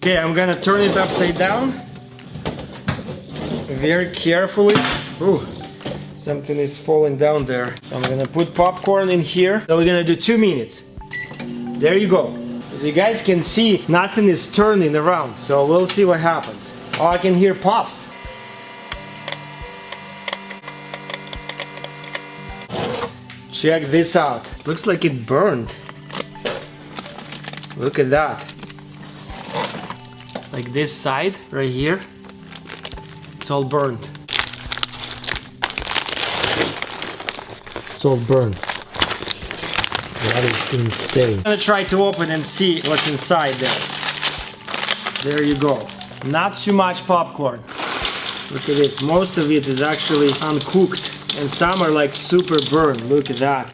Okay, I'm gonna turn it upside down. Very carefully. Ooh, something is falling down there. So I'm gonna put popcorn in here. So we're gonna do 2 minutes. There you go. As you guys can see, nothing is turning around. So we'll see what happens. Oh, I can hear pops. Check this out. Looks like it burned. Look at that. Like this side right here. It's all burned. It's all burned. That is insane. I'm gonna try to open and see what's inside there. There you go. Not too much popcorn. Look at this. Most of it is actually uncooked. And some are like super burned. Look at that.